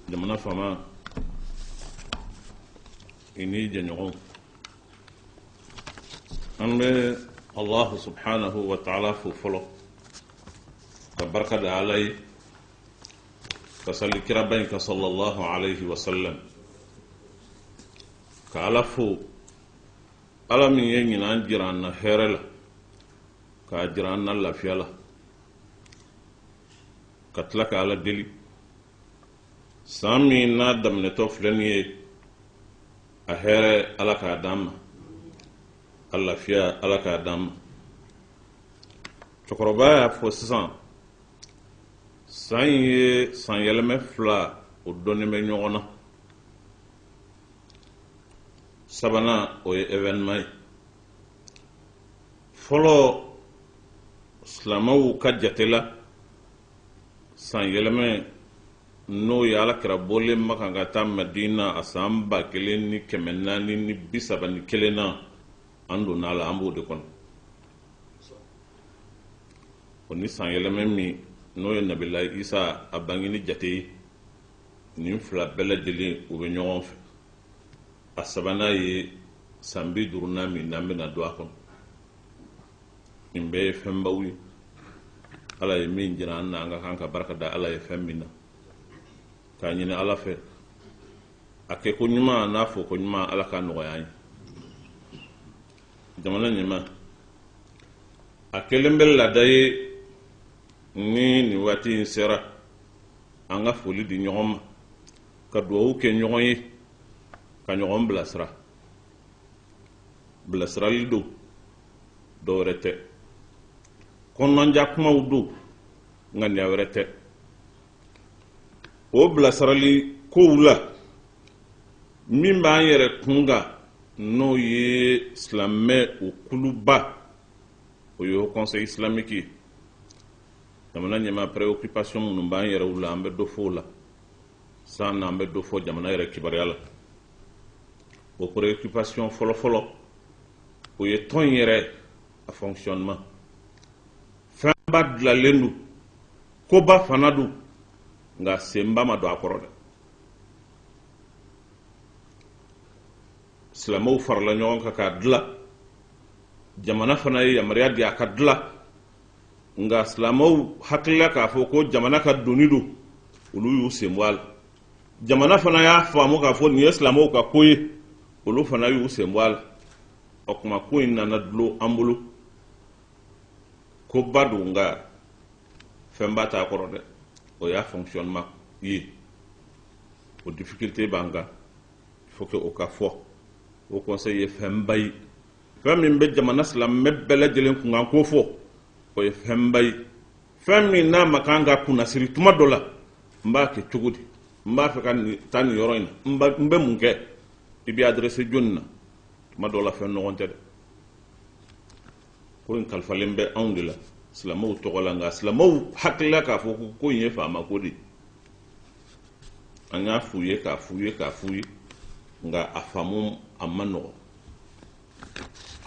jamana fama ini janyogon an be Allah subhanahu wa ta'ala fu folo ka barka da alai ka salli kira bayin ka sallallahu alaihi wa sallam ka alafu alamin yin an jiran na herela ka jiran na lafiyala ka tlaka ala deli sami na damne to filani a here ala ka dam alla fiya ala ka dam chokoroba ya fo sisan san ye san yeleme fila o doni me ɲɔgɔnna sabana o ye événement fɔlɔ silamaw ka jatela san yɛlɛmɛ n'o ye alakira bɔlen ma kan ka taa Madina a san 1431 na an donna la an b'o de kɔnɔ o ni san yɛlɛmɛ min n'o ye Nabilahi Isa a bangeni jate ye nin fila bɛɛ lajɛlen u bɛ ɲɔgɔn fɛ a sabanan ye san 50 min n'an bɛna don a kɔnɔ nin bɛɛ ye fɛnbaw ye ala ye min jira an na an ka kan ka barika da ala ye fɛn min na k'a ɲini ala fɛ a kɛ ko ɲuman n'a fɔ ko ɲuman ala ka nɔgɔya an ye jamana ɲɛma a kelen bɛ laada ye ni nin waati in sera an ka foli di ɲɔgɔn ma ka duwawu kɛ ɲɔgɔn ye ka ɲɔgɔn bilasira bilasirali don dɔwɛrɛ tɛ kɔnɔnja kumaw don ŋaniya wɛrɛ tɛ o bilasirali kow la min b'an yɛrɛ kunga n'o ye silamɛ o kuluba o ye Haut Conseil islamique ye jamana ɲɛma préoccupation minnu b'an yɛrɛw la an bɛ dɔ fɔ o la san na an bɛ dɔ fɔ jamana yɛrɛ kibaruya la o préoccupation fɔlɔfɔlɔ o ye tɔn yɛrɛ a fonctionnement fɛnba dilanlen don koba fana don nka senba ma don a kɔrɔ dɛ silamɛw farala ɲɔgɔn kan k'a dilan jamana fana ye yamaruya di a ka dilan nka silamɛw hakilila k'a fɔ ko jamana ka doni don olu y'u sen bɔ a la jamana fana y'a faamu k'a fɔ nin ye silamɛw ka ko ye olu fana y'u sen bɔ a la o kuma ko in nana dulon an bolo ko ba don nka fɛn ba t'a kɔrɔ dɛ o y'a fonctionnement ye o difficulté b'an kan il faut que o ka fɔ o conseil ye fɛn ba ye fɛn min bɛ jamana silamɛ bɛɛ lajɛlen kun kan k'o fɔ o ye fɛn ba ye fɛn min n'a ma kan ka kunnasiri tuma dɔ la n b'a kɛ cogo di n b'a fɛ ka taa nin yɔrɔ in na n bɛ mun kɛ i bɛ adressé jɔnni na tuma dɔ la fɛn ɲɔgɔn tɛ dɛ ko in kalifalen bɛ anw de la silamɛw tɔgɔ la nka silamɛw hakilila k'a fɔ ko in ye faama ko de an y'a f'u ye k'a f'u ye k'a f'u ye nka a faamu a ma nɔgɔ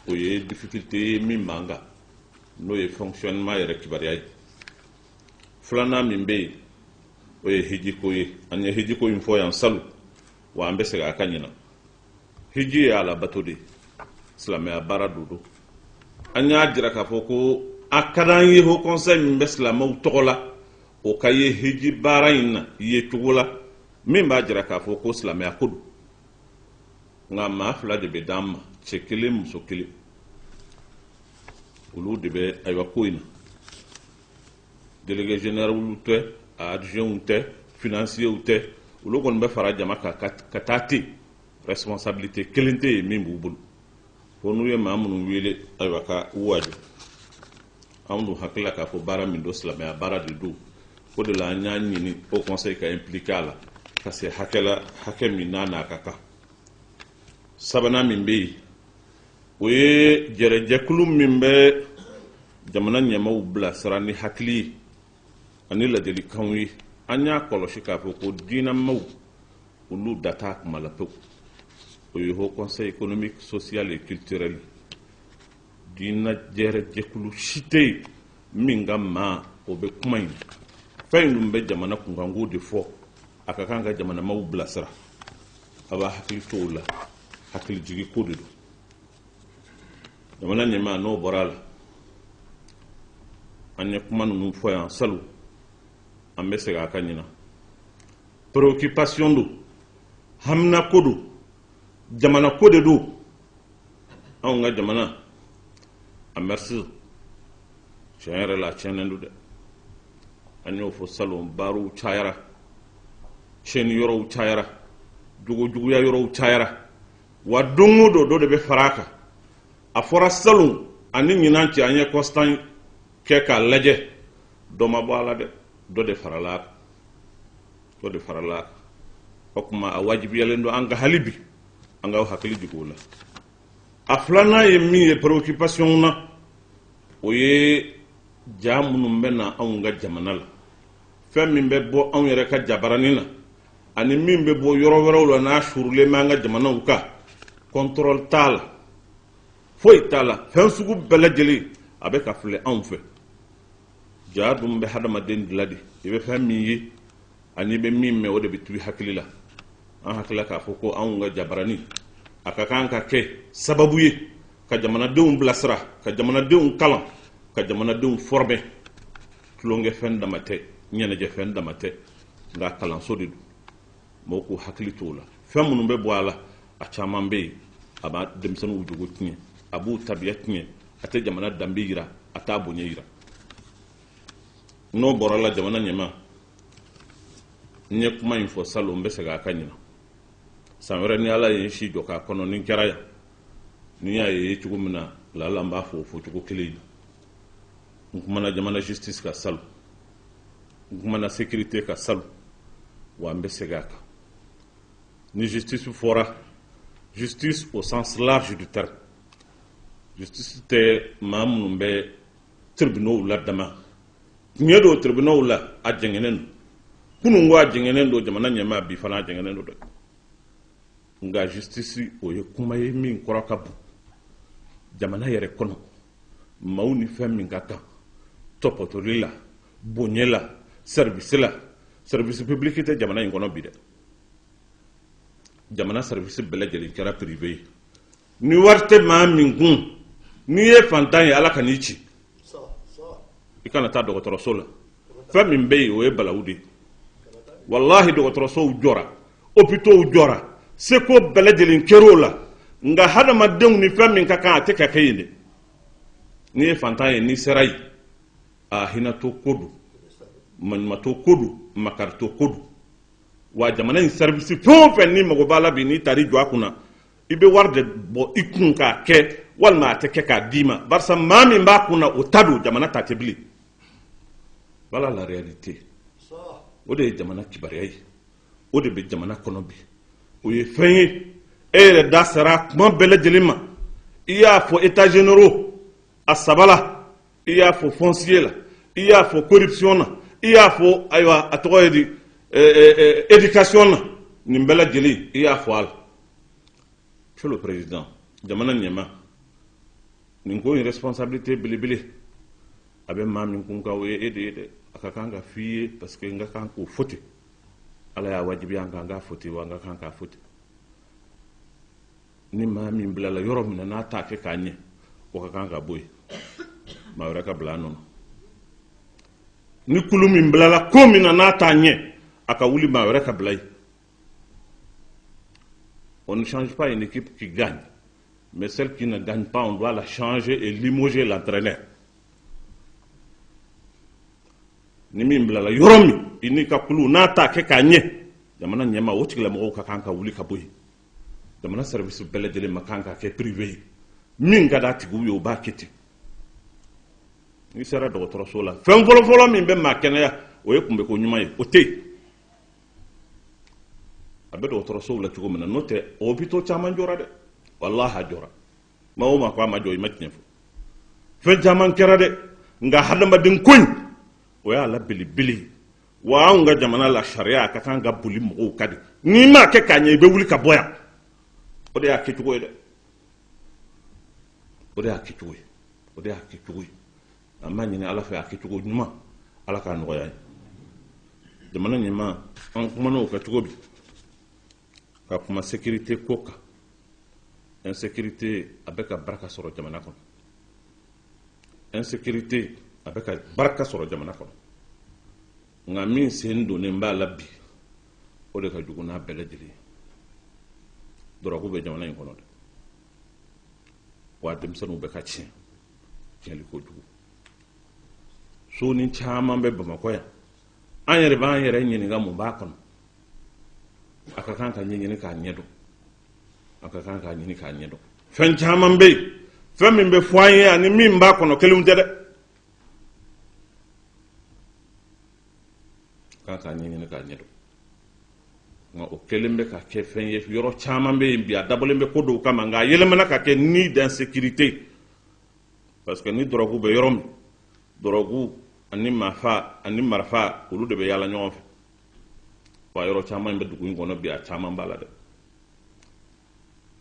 o ye difficulté ye min b'an kan n'o ye fonctionnement yɛrɛ kibaruya ye filanan min bɛ yen o ye hijiko ye an ye hijiko in fɔ yan salu wa an bɛ segin a kan ɲina hiji ye alabato de silamɛya baara don an y'a jira k'a fɔ ko a ka d'an ye Haut Conseil min bɛ silamɛw tɔgɔ la o ka ye hiji baara in na ye cogo la min b'a jira k'a fɔ ko silamɛya ko don nka maa fila de bɛ d'an ma cɛ kelen muso kelen olu de bɛ ayiwa ko in na délégué général tɛ adjoint tɛ financier tɛ olu kɔni bɛ fara jama kan ka taa ten responsabilité kelen tɛ yen min b'u bolo fo n'u ye maa minnu wele ayiwa ka u wajɔ anw dun hakilila k'a fɔ baara min don silamɛya baara de don o de la an y'a ɲini Haut Conseil ka impliqué a la ka se hakɛ min n'a ka kan sabanan min bɛ yen o ye jɛrɛjɛkulu min bɛ jamana ɲɛmaw bilasira ni hakili ye ani ladilikanw ye an y'a kɔlɔsi k'a fɔ ko diinɛmaw olu da t'a kuma la pewu o ye Haut Conseil économique social et culturel diinɛ jɛrɛjɛkulu si tɛ yen min ka maa o bɛ kuma in fɛn in dun bɛ jamana kunkanko de fɔ aka kan ka jamana maw bilasira aba hakili to la hakili jigi ko de do jamana nyema no borala anya kuma nu fo yan salu ambe se ga kanyina préoccupation do hamna ko do jamana ko de do an ga jamana a merci chenere la chenendu de anyo fo salu baru chayara chen yoro chayara jugu ya yoro chayara wa dungu do de be faraka a fora salu ani nyinanti anya constant ke ka leje do ma bala de do de farala okuma a wajibi yalendo anga halibi anga hakili jigula aflana yemi préoccupation na oye jamunu mbena anga jamana la fem min be bo an yere ka jabarani na ani min be bo yoro woro na shurule manga jamana uka contrôle tal foi tala fen sugu belajeli abe ka fle an fe jaadum be hadama den diladi ibe fem mi yi ani be min me o de bitu hakilila an hakila ka foko an ga jabarani aka kan ka ke sababu ye ka jamana deun blasra ka jamana deun kalan ka jamana deun former tulonge fen damate nyene je fen damate nga kalan so didu moko hakili tola fen munum be boala a chaman be aba demsanu wujugo tinye abu tabiyat tinye ate jamana dambe yira ata bonye yira no borala jamana nyema nye kuma info salo mbese ga kanyina samere ni ala yin shi joka kono nin keraya ni ya yi chugumina la lamba fo chugo kili kuma na jamana justice ka salo kuma na sécurité ka salo wa mbese ga ka ni justice fora justice au sens large du terme justice te mamun be tribunal la dama nyedo tribunal la ajengenen kunu ngwa jengenen do jamana nyama bi fana jengenen do nga justice o ye kuma ye min koraka bu jamana yere kono mauni fem min gaka topotorila bonyela service public te jamana ngono bi de jamana service belajeli kera privé ni warte ma min gun ni ye fantan ala kanichi ikana ta dokotoro sola fem min be o e balawudi wallahi dokotoro so jora hôpital jora seko belajeli kerola nga hada madeng ni fem min kaka ateka kayinde ni fantan ni serai a hinato kodu man mato kodu makarto kodu wa jamana in service fo ni mago bala bi ni tari jwa kuna ibe warde bo ikun ka ke walma ateke ka dima barsa mami mba kuna otadu jamana tatebli voilà la réalité ode jamana kibariyai ode be jamana konobi oye fenye ere dasara kuma bele jelima iya fo état généraux asabala iya fo foncier la iya fo corruption na iya fo aywa atoyedi éducation na nimbela jeli iya fo al monsieur le président jamana nyema ningo une responsabilité bilibili abe mami kunka we ede akakanga fiye parce que nga kanko foti ala ya wajibi anga nga foti wa nga kanka foti ni mami blala yoro mina na ta ke kanye ko kakanga boy ma wara ka bla non ni kulumi blala ko mina na ta nye aka wuli ma wara ka blay. On ne change pas une équipe qui gagne, mais celle qui ne gagne pas, on doit la changer et limoger l'entraîneur. Nimi mblala yoromi ini ka kulu nata ke kanye jamana nyama wotigla mo ka kanka wuli ka boy jamana service bele jele makanka ke privé min gada tigu yo ba kiti ni sera do toro sola fen folo min be makene ya o ye kumbe ko nyuma ye o te abe do toro sola tigu mena note o bito chama jora de wallahi jora ma o ma ko ma joy matne fu fe jaman kera de nga hadama din kuñ o ya la bili wa nga jamana la sharia ka kan ga buli mo kadi ni ma ke kanye be wuli ka boya o de ya ke tugo de o de ya ke tugo amma ni ala fa ya ke tugo nyuma ala ka no yaay jamana ɲɛma an kumana o ka cogo bi ka kuma sécurité ko kan insécurité a bɛ ka baraka sɔrɔ jamana kɔnɔ insécurité a bɛ ka baraka sɔrɔ jamana kɔnɔ nka min sen donnen b'a la bi o de ka jugu n'a bɛɛ lajɛlen dɔrɔgu bɛ jamana in kɔnɔ dɛ wa denmisɛnninw bɛ ka tiɲɛli kojugu so ni caman bɛ bamakɔ yan an yɛrɛ b'an yɛrɛ ɲininka mun b'a kɔnɔ a ka kan ka ɲɛɲini k'a ɲɛdɔn a ka kan k'a ɲini k'a ɲɛdɔn fɛn caman bɛ yen fɛn min bɛ fɔ an ye ani min b'a kɔnɔ kelenw tɛ dɛ kan k'a ɲɛɲini k'a ɲɛdɔn nka o kelen bɛ ka kɛ fɛn ye yɔrɔ caman bɛ yen bi a dabɔlen bɛ ko dɔw kama nka a yɛlɛmana ka kɛ ni d'insécurité parce que ni dɔrɔgu bɛ yɔrɔ min dɔrɔgu ani marifa olu de bɛ yaala ɲɔgɔn fɛ wa yɔrɔ caman bɛ dugu in kɔnɔ bi a caman b'a la dɛ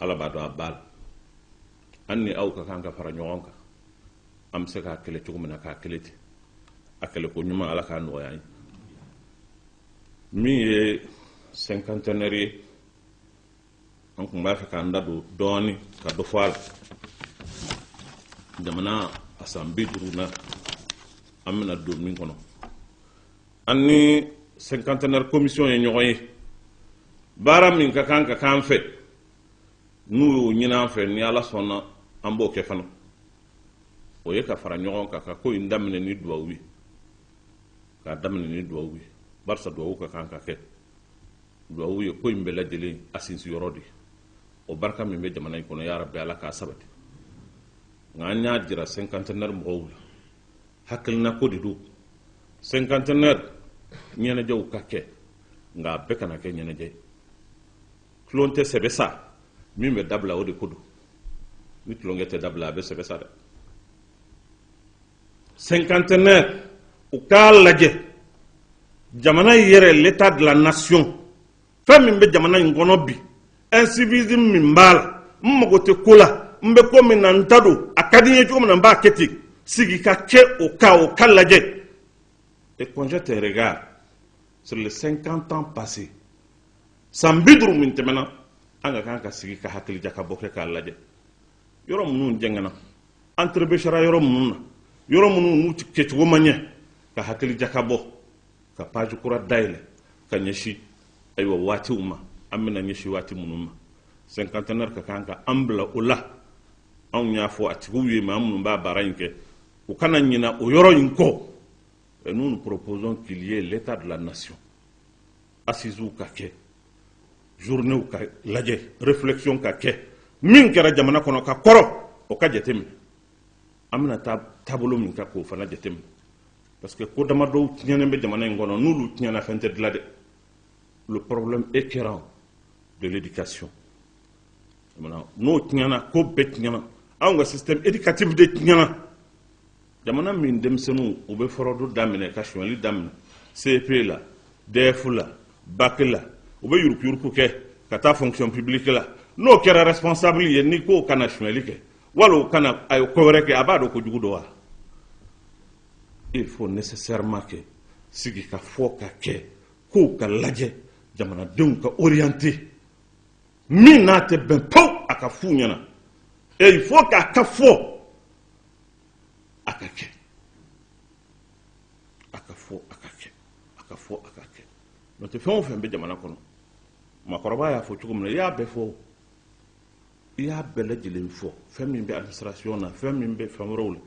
ala b'a dɔn a b'a la an ni aw ka kan ka fara ɲɔgɔn kan an bɛ se k'a kɛlɛ cogo min na k'a kɛlɛ ten a kɛlɛ ko ɲuman ala k'a nɔgɔya ye min ye cinquantenaire ye an tun b'a fɛ k'an da don dɔɔnin ka dɔ fɔ a la jamana a san 50 an bɛna don min kɔnɔ an ni cinquantenaire commission ye ɲɔgɔn ye baara min ka kan ka k'an fɛ n'u y'o ɲini an fɛ ni ala sɔnna an b'o kɛ fana o ye ka fara ɲɔgɔn kan ka ko in daminɛ ni duwawu ye k'a daminɛ ni duwawu ye barisa duwawu ka kan ka kɛ duwawu ye ko in bɛɛ lajɛlen a sinsiyɔrɔ de o barika min bɛ jamana in kɔnɔ ya rabbi ala k'a sabati nka an y'a jira cinquantenaire mɔgɔw la hakilina ko de don cinquantenaire ɲɛnajɛw ka kɛ nka a bɛɛ kana kɛ ɲɛnajɛ ye tulon tɛ sɛbɛ sa min bɛ dabila o de ko don ni tulonkɛ tɛ dabila a bɛ sɛbɛ sa dɛ cinquantenaire u k'a lajɛ jamana yɛrɛ l'état de la nation fɛn min bɛ jamana in kɔnɔ bi incivisme min b'a la n mago tɛ ko la n bɛ ko min na n ta don a ka di n ye cogo min na n b'a kɛ ten sigi ka kɛ o ka lajɛ et quand je te regarde sur les 50 ans passés san 50 min tɛmɛna an ka kan ka sigi ka hakilija ka bɔ kɛ k'a lajɛ yɔrɔ minnu jɛngɛna an terebesara yɔrɔ minnu na yɔrɔ minnu n'u kɛcogo ma ɲɛ ka hakilija ka bɔ ka page kura dayɛlɛ ka ɲɛsin ayiwa waatiw ma an bɛna ɲɛsin waati minnu ma cinquantenaire ka kan ka an bila o la anw y'a fɔ a tigiw ye maa minnu b'a baara in kɛ u kana ɲina o yɔrɔ in kɔ et nous nous proposons qu'il y ait l'état de la nation assises ka kɛ journée ka lajɛ réflexion ka kɛ min kɛra jamana kɔnɔ ka kɔrɔ o ka jateminɛ an bɛna taabolo min ka k'o fana jateminɛ parce que ko dama dɔw tiɲɛnen bɛ jamana in kɔnɔ n'olu tiɲɛna fɛn tɛ dilan dɛ le problème écœurant de l'éducation n'o tiɲɛna ko bɛɛ tiɲɛna anw ka système éducatif de tiɲɛna jamana min denmisɛnninw u bɛ fɔrɔdu daminɛ ka sonyali daminɛ CP la DF la bac la u bɛ yurukuyuruku kɛ ka taa fonction publique la n'o kɛra responsable ye ni ko kana sonyali kɛ wala o kana a ye ko wɛrɛ kɛ a b'a dɔn ko jugu dɔ wa il faut nécessairement que sigi ka fɔ ka kɛ kow ka lajɛ jamanadenw ka orienté min n'a tɛ bɛn paw a ka f'u ɲɛna et il faut k'a ka fɔ a ka kɛ a ka fɔ a ka kɛ a ka fɔ a ka kɛ n'o tɛ fɛn o fɛn bɛ jamana kɔnɔ makɔrɔba y'a fɔ cogo min na i y'a bɛɛ fɔ i y'a bɛɛ lajɛlen fɔ fɛn min bɛ administration na fɛn min bɛ fɛn wɛrɛw la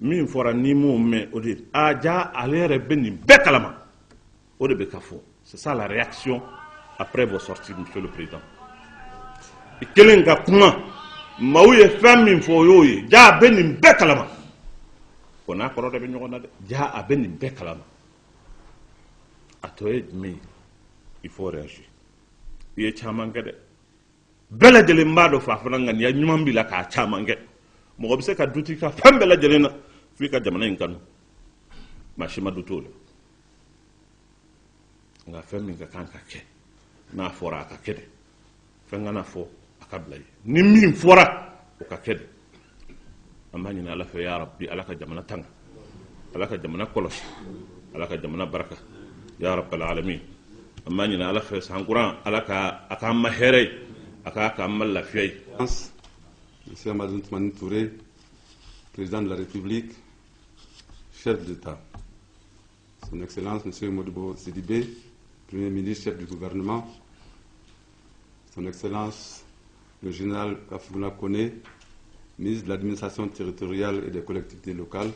min fɔra n'i m'o mɛn o de a ja ale yɛrɛ bɛ nin bɛɛ kalama o de bɛ ka fɔ c'est ça la réaction après vos sorties monsieur le président i kelen ka kuma maaw ye fɛn min fɔ o y'o ye ja a bɛ nin bɛɛ kalama o n'a kɔrɔ de bɛ ɲɔgɔn na dɛ ja a bɛ nin bɛɛ kalama a tɔ ye jumɛn ye il faut réagir i ye caman kɛ dɛ bɛɛ lajɛlen b'a dɔn fa fana ŋaniya ɲuman b'i la k'a caman kɛ mɔgɔ bɛ se ka duti ka fɛn bɛɛ lajɛlen na f'i ka jamana in kanu maa si ma du t'o la nka fɛn min ka kan ka kɛ n'a fɔra a ka kɛ dɛ fɛn kana fɔ a ka bila ye ni min fɔra o ka kɛ dɛ an b'a ɲini ala fɛ ya rabbi ala ka jamana tanga ala ka jamana kɔlɔsi ala ka jamana baraka ya rabbal alamin amma ñina ala fe sankuran ala ka aka ma herey aka ka ma lafiyay. Monsieur Amadou Toumani Touré, président de la République, chef d'État. Son Excellence Monsieur Modibo Sidibé, Premier ministre, chef du gouvernement. Son Excellence le général Kafougouna Koné, ministre de l'administration territoriale et des collectivités locales.